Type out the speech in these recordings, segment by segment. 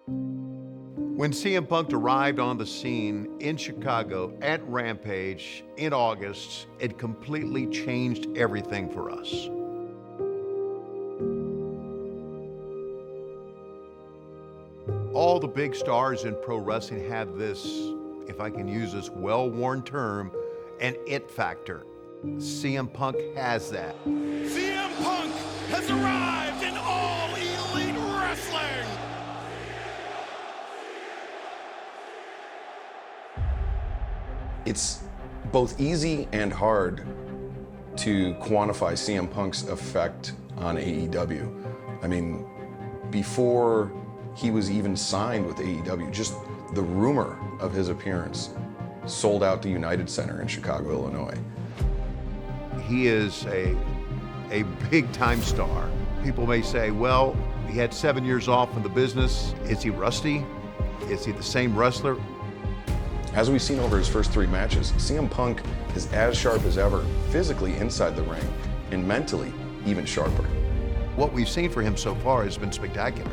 When CM Punk arrived on the scene in Chicago at Rampage in August, it completely changed everything for us. All the big stars in pro wrestling have this, if I can use this well-worn term, an it factor. CM Punk has that. CM Punk has arrived in All Elite Wrestling! It's both easy and hard to quantify CM Punk's effect on AEW. I mean, before he was even signed with AEW, just the rumor of his appearance sold out the United Center in Chicago, Illinois. He is a big-time star. People may say, well, he had 7 years off in the business. Is he rusty? Is he the same wrestler? As we've seen over his first 3 matches, CM Punk is as sharp as ever, physically inside the ring, and mentally even sharper. What we've seen for him so far has been spectacular.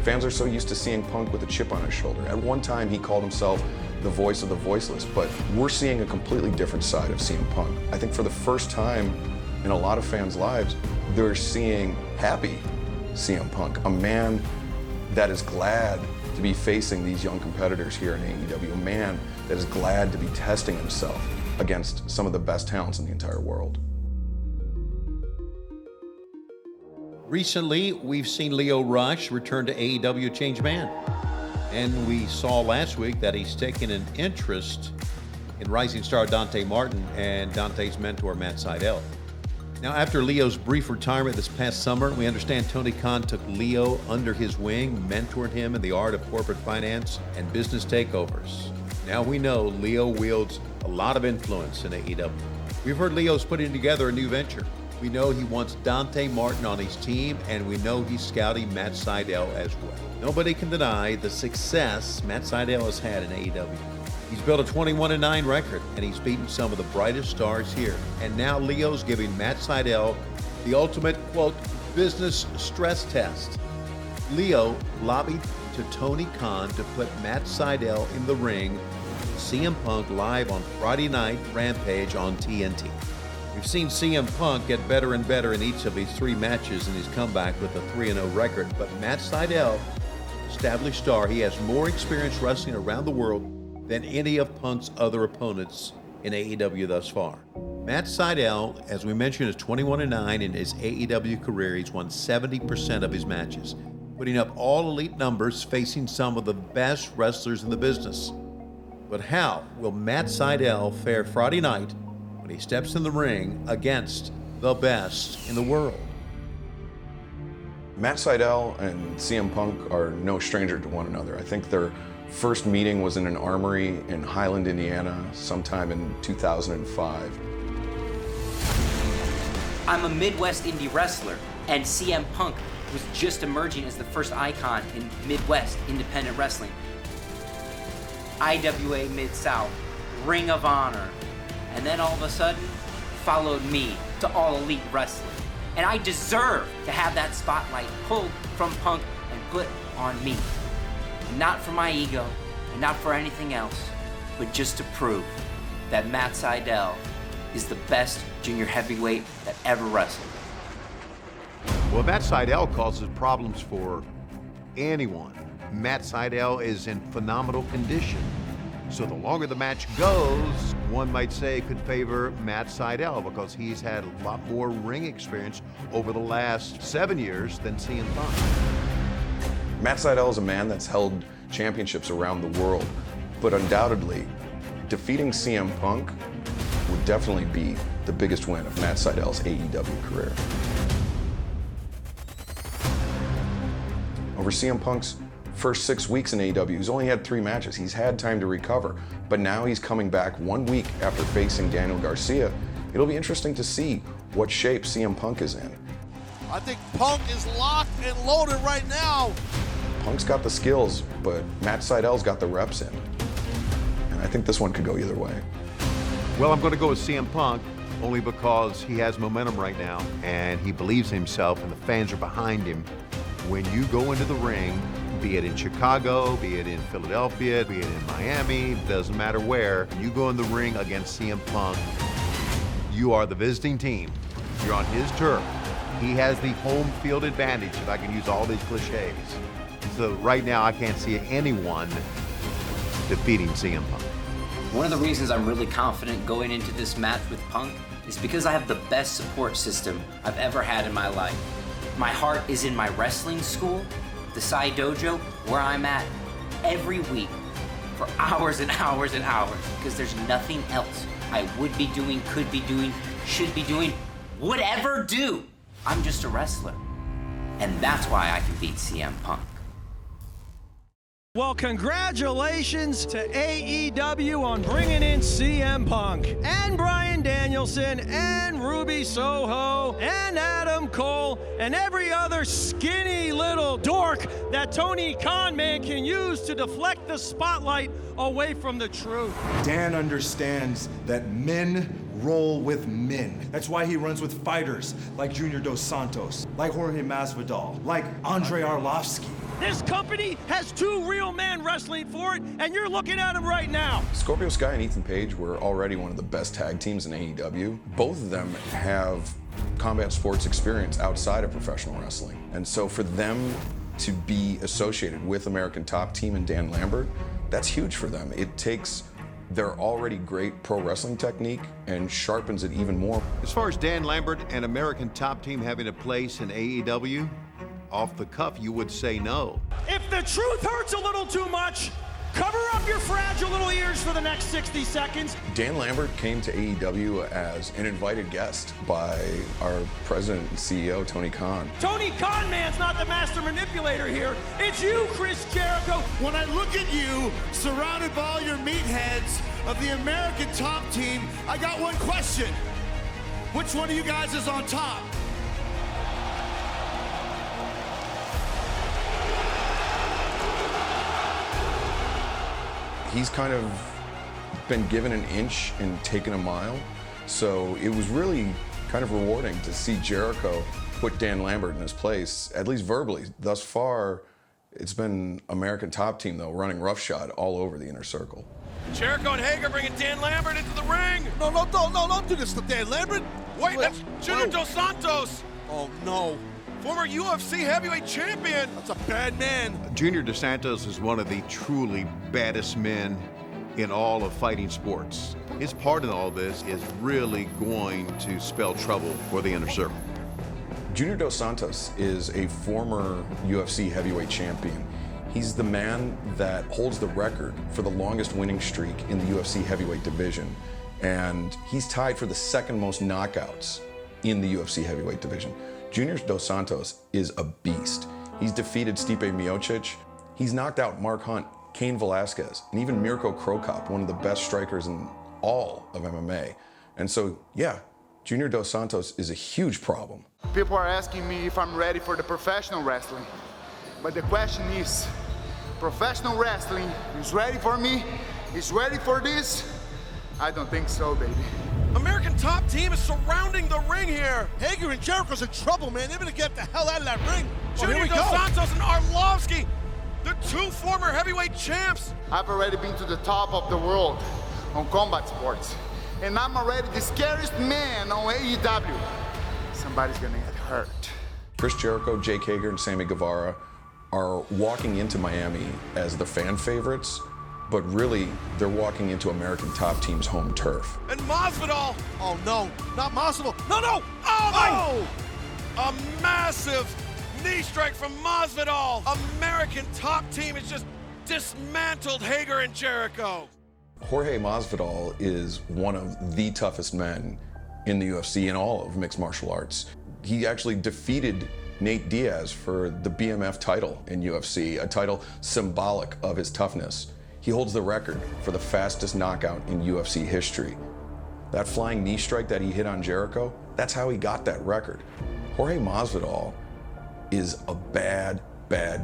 Fans are so used to seeing Punk with a chip on his shoulder. At one time, he called himself the voice of the voiceless, but we're seeing a completely different side of CM Punk. I think for the first time in a lot of fans' lives, they're seeing happy CM Punk, a man that is glad to be facing these young competitors here in AEW, a man that is glad to be testing himself against some of the best talents in the entire world. Recently, we've seen Lio Rush return to AEW Change Man. And we saw last week that he's taken an interest in rising star Dante Martin and Dante's mentor, Matt Seidel. Now, after Leo's brief retirement this past summer, we understand Tony Khan took Leo under his wing, mentored him in the art of corporate finance and business takeovers. Now we know Leo wields a lot of influence in AEW. We've heard Leo's putting together a new venture. We know he wants Dante Martin on his team, and we know he's scouting Matt Seidel as well. Nobody can deny the success Matt Seidel has had in AEW. He's built a 21-9 record, and he's beaten some of the brightest stars here. And now Leo's giving Matt Seidel the ultimate, quote, business stress test. Leo lobbied to Tony Khan to put Matt Seidel in the ring with CM Punk live on Friday night Rampage on TNT. We've seen CM Punk get better and better in each of his 3 matches in his comeback with a 3-0 record, but Matt Seidel, established star, he has more experience wrestling around the world than any of Punk's other opponents in AEW thus far. Matt Seidel, as we mentioned, is 21-9 in his AEW career. He's won 70% of his matches, putting up all elite numbers, facing some of the best wrestlers in the business. But how will Matt Seidel fare Friday night when he steps in the ring against the best in the world? Matt Seidel and CM Punk are no stranger to one another. I think their first meeting was in an armory in Highland, Indiana, sometime in 2005. I'm a Midwest indie wrestler, and CM Punk was just emerging as the first icon in Midwest independent wrestling. IWA Mid-South, Ring of Honor, and then all of a sudden, followed me to All Elite Wrestling. And I deserve to have that spotlight pulled from Punk and put on me. Not for my ego, and not for anything else, but just to prove that Matt Seidel is the best junior heavyweight that ever wrestled. Well, Matt Seidel causes problems for anyone. Matt Seidel is in phenomenal condition. So the longer the match goes, one might say it could favor Matt Seidel because he's had a lot more ring experience over the last 7 years than CM Punk. Matt Seidel is a man that's held championships around the world, but undoubtedly, defeating CM Punk would definitely be the biggest win of Matt Seidel's AEW career. Over CM Punk's first 6 weeks in AEW, he's only had 3 matches. He's had time to recover, but now he's coming back 1 week after facing Daniel Garcia. It'll be interesting to see what shape CM Punk is in. I think Punk is locked and loaded right now. Punk's got the skills, but Matt Seidel's got the reps in. And I think this one could go either way. Well, I'm going to go with CM Punk only because he has momentum right now and he believes in himself and the fans are behind him. When you go into the ring Be it in Chicago, be it in Philadelphia, be it in Miami, doesn't matter where. You go in the ring against CM Punk, you are the visiting team. You're on his turf. He has the home field advantage, if I can use all these cliches. So right now, I can't see anyone defeating CM Punk. One of the reasons I'm really confident going into this match with Punk is because I have the best support system I've ever had in my life. My heart is in my wrestling school, the Sai Dojo, where I'm at every week for hours and hours and hours, because there's nothing else I would be doing, could be doing, should be doing, would ever do. I'm just a wrestler. And that's why I can beat CM Punk. Well, congratulations to AEW on bringing in CM Punk and Bryan Danielson and Ruby Soho and Adam Cole and every other skinny little dork that Tony Khan man can use to deflect the spotlight away from the truth. Dan understands that men roll with men. That's why he runs with fighters like Junior Dos Santos, like Jorge Masvidal, like Andrei Arlovsky. This company has two real men wrestling for it, and you're looking at them right now. Scorpio Sky and Ethan Page were already one of the best tag teams in AEW. Both of them have combat sports experience outside of professional wrestling. And so for them to be associated with American Top Team and Dan Lambert, that's huge for them. It takes their already great pro wrestling technique and sharpens it even more. As far as Dan Lambert and American Top Team having a place in AEW, off the cuff, you would say no. If the truth hurts a little too much, cover up your fragile little ears for the next 60 seconds. Dan Lambert came to AEW as an invited guest by our president and CEO, Tony Khan. Tony Khan man's not the master manipulator here. It's you, Chris Jericho. When I look at you, surrounded by all your meatheads of the American Top Team, I got one question. Which one of you guys is on top? He's kind of been given an inch and taken a mile. So it was really kind of rewarding to see Jericho put Dan Lambert in his place, at least verbally. Thus far, it's been American Top Team, though, running roughshod all over the inner circle. Jericho and Hager bringing Dan Lambert into the ring. No, don't do this to Dan Lambert. Wait, that's Junior Dos Santos. Oh, no. Former UFC heavyweight champion. That's a bad man. Junior Dos Santos is one of the truly baddest men in all of fighting sports. His part in all this is really going to spell trouble for the inner circle. Junior Dos Santos is a former UFC heavyweight champion. He's the man that holds the record for the longest winning streak in the UFC heavyweight division. And he's tied for the second most knockouts in the UFC heavyweight division. Junior Dos Santos is a beast. He's defeated Stipe Miocic. He's knocked out Mark Hunt, Cain Velasquez, and even Mirko Krokop, one of the best strikers in all of MMA. And so, yeah, Junior Dos Santos is a huge problem. People are asking me if I'm ready for the professional wrestling. But the question is, professional wrestling is ready for me? Is ready for this? I don't think so, baby. American Top Team is surrounding the ring here. Hager and Jericho's in trouble, man. They're gonna get the hell out of that ring. Junior Dos Santos and Arlovsky, the two former heavyweight champs. I've already been to the top of the world on combat sports. And I'm already the scariest man on AEW. Somebody's gonna get hurt. Chris Jericho, Jake Hager, and Sammy Guevara are walking into Miami as the fan favorites, but really, they're walking into American Top Team's home turf. And Masvidal. Oh, no, not Masvidal. No! Oh! A massive knee strike from Masvidal. American Top Team has just dismantled Hager and Jericho. Jorge Masvidal is one of the toughest men in the UFC in all of mixed martial arts. He actually defeated Nate Diaz for the BMF title in UFC, a title symbolic of his toughness. He holds the record for the fastest knockout in UFC history. That flying knee strike that he hit on Jericho, that's how he got that record. Jorge Masvidal is a bad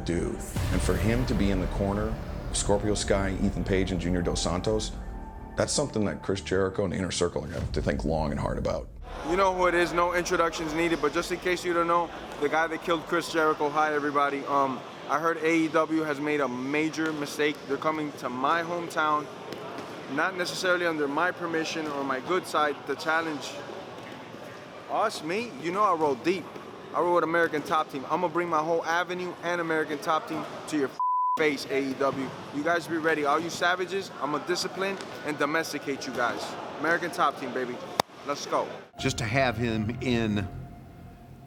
dude. And for him to be in the corner of Scorpio Sky, Ethan Page, and Junior Dos Santos, that's something that Chris Jericho and the Inner Circle are gonna have to think long and hard about. You know who it is, no introductions needed, but just in case you don't know, the guy that killed Chris Jericho, hi everybody. I heard AEW has made a major mistake. They're coming to my hometown, not necessarily under my permission or my good side, to challenge us, me. You know I roll deep. I roll with American Top Team. I'm gonna bring my whole avenue and American Top Team to your face, AEW. You guys be ready. All you savages, I'm gonna discipline and domesticate you guys. American Top Team, baby. Let's go. Just to have him in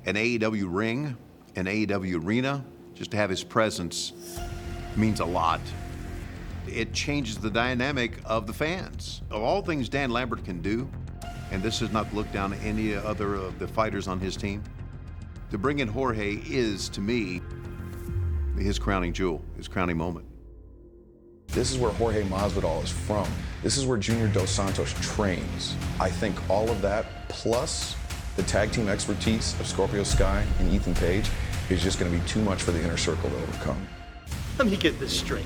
an AEW ring, an AEW arena, just to have his presence means a lot. It changes the dynamic of the fans. Of all things Dan Lambert can do, and this is not looked down at any other of the fighters on his team, to bring in Jorge is, to me, his crowning jewel, his crowning moment. This is where Jorge Masvidal is from. This is where Junior Dos Santos trains. I think all of that, plus the tag team expertise of Scorpio Sky and Ethan Page, is just going to be too much for the inner circle to overcome. Let me get this straight.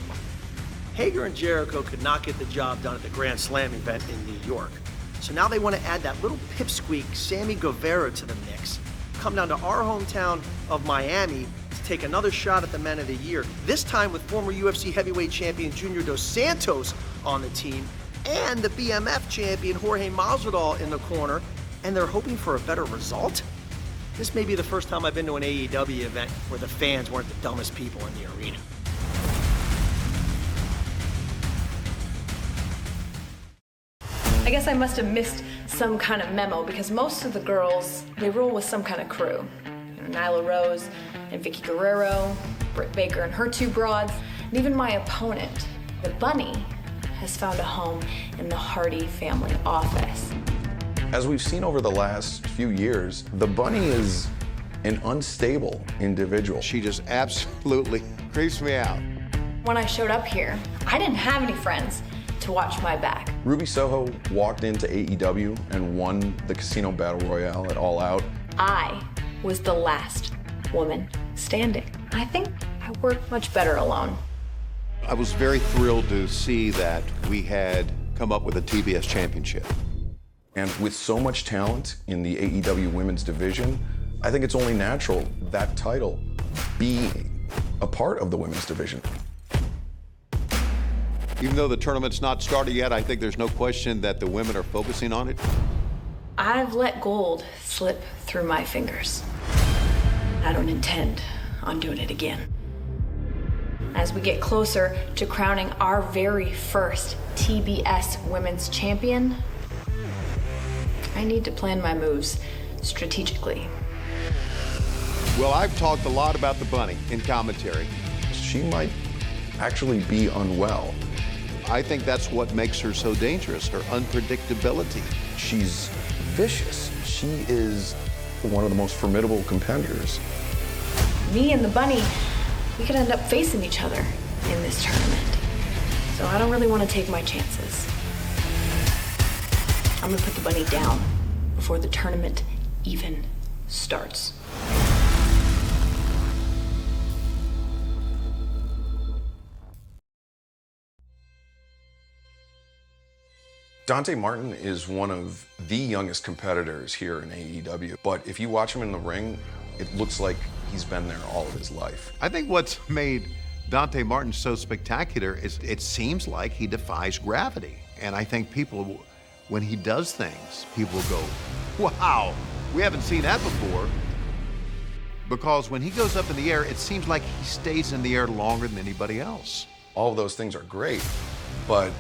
Hager and Jericho could not get the job done at the Grand Slam event in New York. So now they want to add that little pipsqueak, Sammy Guevara, to the mix. Come down to our hometown of Miami to take another shot at the Men of the Year, this time with former UFC heavyweight champion Junior Dos Santos on the team and the BMF champion Jorge Masvidal in the corner, and they're hoping for a better result? This may be the first time I've been to an AEW event where the fans weren't the dumbest people in the arena. I guess I must have missed some kind of memo because most of the girls, they roll with some kind of crew. Nyla Rose and Vicky Guerrero, Britt Baker and her two broads, and even my opponent, the Bunny, has found a home in the Hardy family office. As we've seen over the last few years, the Bunny is an unstable individual. She just absolutely creeps me out. When I showed up here, I didn't have any friends to watch my back. Ruby Soho walked into AEW and won the Casino Battle Royale at All Out. I was the last woman standing. I think I work much better alone. I was very thrilled to see that we had come up with a TBS championship. And with so much talent in the AEW women's division, I think it's only natural that title be a part of the women's division. Even though the tournament's not started yet, I think there's no question that the women are focusing on it. I've let gold slip through my fingers. I don't intend on doing it again. As we get closer to crowning our very first TBS Women's Champion, I need to plan my moves strategically. Well, I've talked a lot about the Bunny in commentary. She might actually be unwell. I think that's what makes her so dangerous, her unpredictability. She's vicious. She is one of the most formidable competitors. Me and the Bunny, we could end up facing each other in this tournament. So I don't really want to take my chances. I'm gonna put the Bunny down before the tournament even starts. Dante Martin is one of the youngest competitors here in AEW, but if you watch him in the ring, it looks like he's been there all of his life. I think what's made Dante Martin so spectacular is it seems like he defies gravity. And I think people, when he does things, people go, wow, we haven't seen that before. Because when he goes up in the air, it seems like he stays in the air longer than anybody else. All of those things are great, but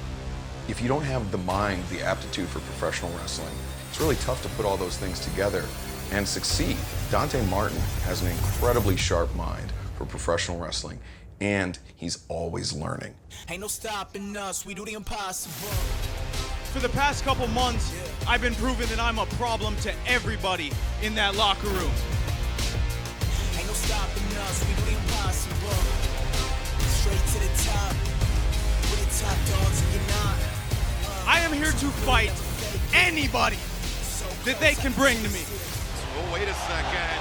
if you don't have the mind, the aptitude for professional wrestling, it's really tough to put all those things together and succeed. Dante Martin has an incredibly sharp mind for professional wrestling, and he's always learning. Ain't no stopping us, we do the impossible. For the past couple months, I've been proving that I'm a problem to everybody in that locker room. Ain't no stopping us, we do the impossible. Straight to the top, we're the top dogs and you're not. I am here to fight anybody that they can bring to me. Oh, wait a second.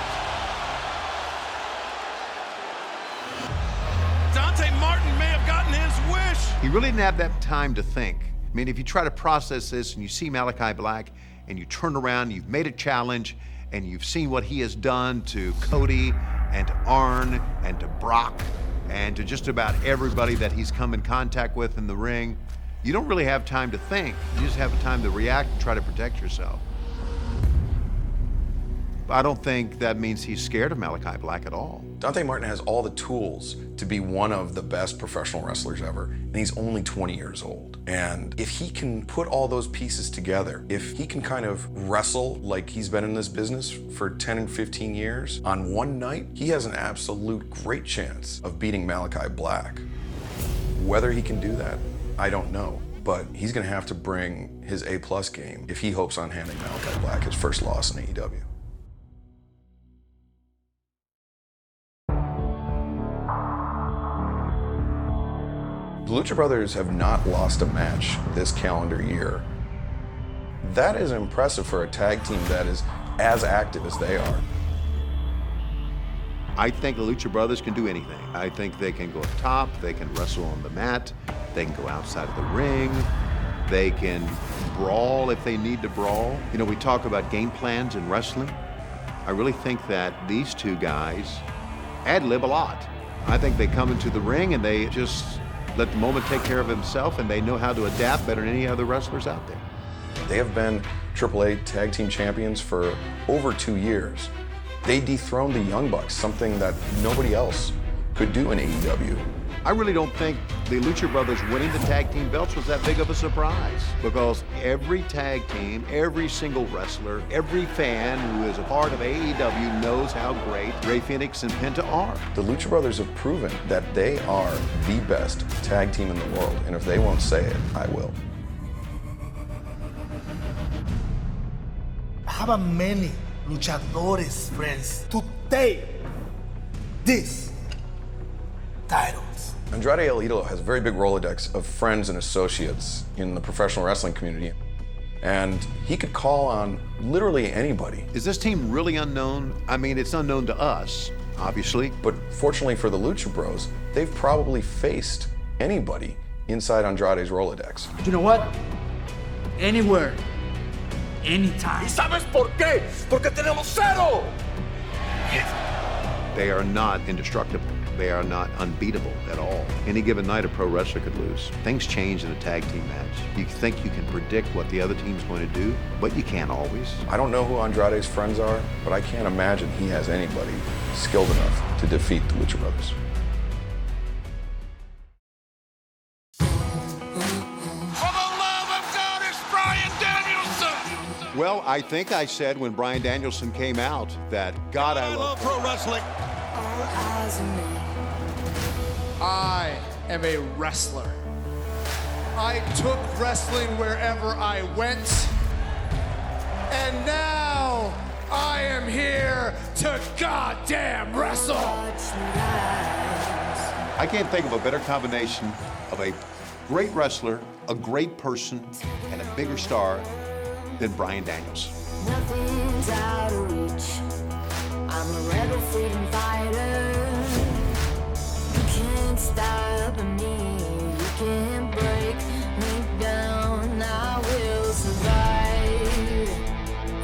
Dante Martin may have gotten his wish. He really didn't have that time to think. I mean, if you try to process this and you see Malachi Black and you turn around, you've made a challenge and you've seen what he has done to Cody and to Arn and to Brock and to just about everybody that he's come in contact with in the ring. You don't really have time to think. You just have time to react and try to protect yourself. I don't think that means he's scared of Malachi Black at all. Dante Martin has all the tools to be one of the best professional wrestlers ever, and he's only 20 years old. And if he can put all those pieces together, if he can kind of wrestle like he's been in this business for 10 and 15 years, on one night, he has an absolute great chance of beating Malachi Black. Whether he can do that, I don't know. But he's gonna have to bring his A+ game if he hopes on handing Malachi Black his first loss in AEW. The Lucha Brothers have not lost a match this calendar year. That is impressive for a tag team that is as active as they are. I think the Lucha Brothers can do anything. I think they can go up top, they can wrestle on the mat, they can go outside of the ring, they can brawl if they need to brawl. You know, we talk about game plans in wrestling. I really think that these two guys ad-lib a lot. I think they come into the ring and they just let the moment take care of himself, and they know how to adapt better than any other wrestlers out there. They have been AAA Tag Team Champions for over 2 years. They dethroned the Young Bucks, something that nobody else could do in AEW. I really don't think the Lucha Brothers winning the tag team belts was that big of a surprise, because every tag team, every single wrestler, every fan who is a part of AEW knows how great Rey Fenix and Penta are. The Lucha Brothers have proven that they are the best tag team in the world, and if they won't say it, I will. I have many luchadores friends to take this titles. Andrade El Idolo has a very big Rolodex of friends and associates in the professional wrestling community, and he could call on literally anybody. Is this team really unknown? I mean, it's unknown to us, obviously. But fortunately for the Lucha Bros, they've probably faced anybody inside Andrade's Rolodex. You know what? Anywhere, anytime. ¿Y sabes por qué? Porque tenemos cero. They are not indestructible. They are not unbeatable at all. Any given night, a pro wrestler could lose. Things change in a tag team match. You think you can predict what the other team's going to do, but you can't always. I don't know who Andrade's friends are, but I can't imagine he has anybody skilled enough to defeat the Lucha Brothers. Well, I think I said when Bryan Danielson came out that, God, I love pro wrestling. I am a wrestler. I took wrestling wherever I went. And now I am here to goddamn wrestle. I can't think of a better combination of a great wrestler, a great person, and a bigger star than Bryan Danielson. Nothing's out of reach. I'm a rebel freedom fighter. You can't stop me. You can't break me down. I will survive.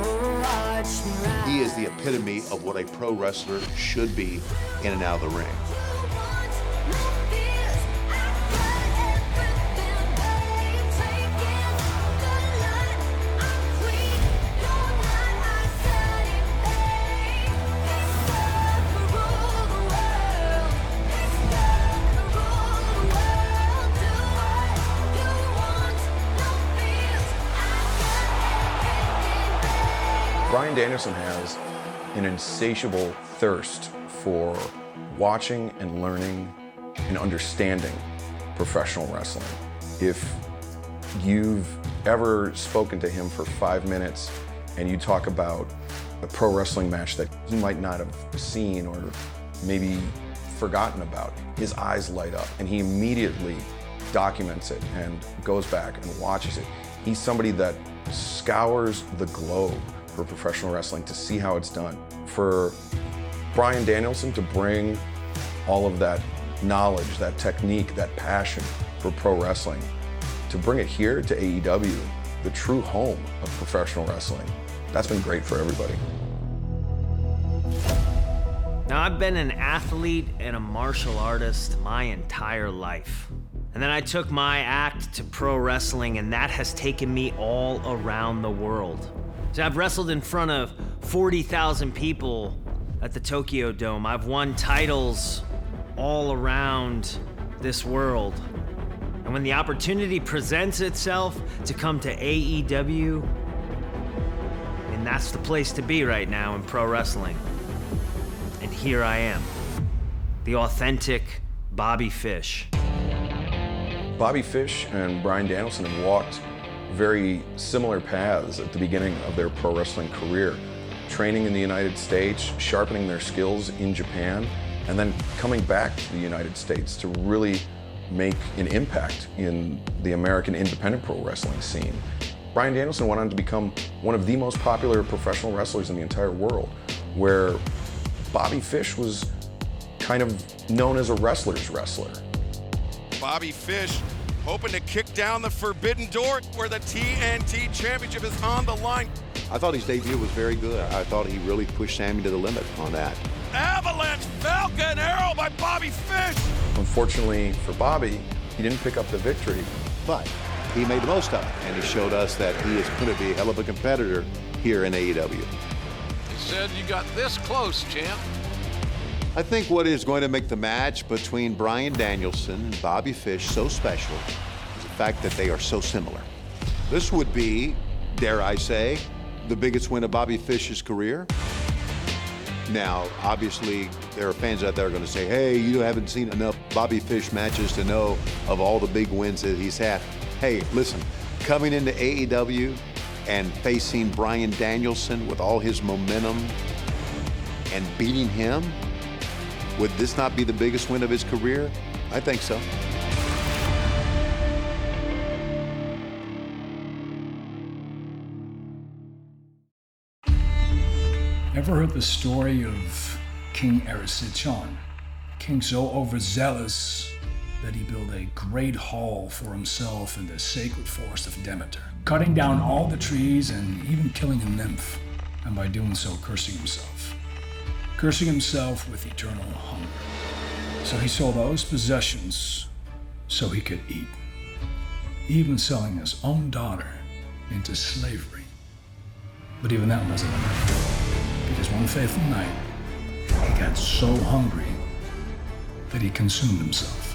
Oh, watch me ride. He is the epitome of what a pro wrestler should be in and out of the ring. Bryan Danielson has an insatiable thirst for watching and learning and understanding professional wrestling. If you've ever spoken to him for 5 minutes and you talk about a pro wrestling match that he might not have seen or maybe forgotten about, his eyes light up and he immediately documents it and goes back and watches it. He's somebody that scours the globe for professional wrestling to see how it's done. For Bryan Danielson to bring all of that knowledge, that technique, that passion for pro wrestling, to bring it here to AEW, the true home of professional wrestling, that's been great for everybody. Now, I've been an athlete and a martial artist my entire life. And then I took my act to pro wrestling, and that has taken me all around the world. So I've wrestled in front of 40,000 people at the Tokyo Dome. I've won titles all around this world. And when the opportunity presents itself to come to AEW, and that's the place to be right now in pro wrestling. And here I am, the authentic Bobby Fish. Bobby Fish and Bryan Danielson have walked very similar paths at the beginning of their pro wrestling career. Training in the United States, sharpening their skills in Japan, and then coming back to the United States to really make an impact in the American independent pro wrestling scene. Bryan Danielson went on to become one of the most popular professional wrestlers in the entire world, where Bobby Fish was kind of known as a wrestler's wrestler. Bobby Fish hoping to kick down the forbidden door where the TNT Championship is on the line. I thought his debut was very good. I thought he really pushed Sammy to the limit on that. Avalanche Falcon Arrow by Bobby Fish. Unfortunately for Bobby, he didn't pick up the victory. But he made the most of it, and he showed us that he is going to be a hell of a competitor here in AEW. He said you got this close, champ. I think what is going to make the match between Bryan Danielson and Bobby Fish so special is the fact that they are so similar. This would be, dare I say, the biggest win of Bobby Fish's career. Now, obviously, there are fans out there going to say, hey, you haven't seen enough Bobby Fish matches to know of all the big wins that he's had. Hey, listen, coming into AEW and facing Bryan Danielson with all his momentum and beating him, would this not be the biggest win of his career? I think so. Ever heard the story of King Erisichan? King so overzealous that he built a great hall for himself in the sacred forest of Demeter, cutting down all the trees and even killing a nymph, and by doing so cursing himself with eternal hunger. So he sold all his possessions so he could eat, even selling his own daughter into slavery. But even that wasn't enough, because one fateful night, he got so hungry that he consumed himself.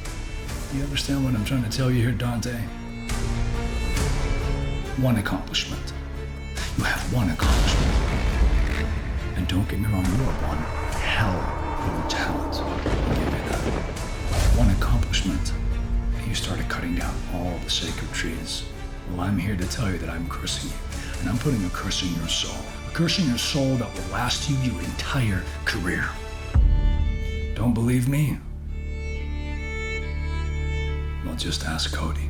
You understand what I'm trying to tell you here, Dante? One accomplishment. You have one accomplishment. And don't get me wrong, you are one hell of a talent. I'll give you that. One accomplishment, you started cutting down all the sacred trees. Well, I'm here to tell you that I'm cursing you. And I'm putting a curse in your soul. A curse in your soul that will last you your entire career. Don't believe me? Well, just ask Cody.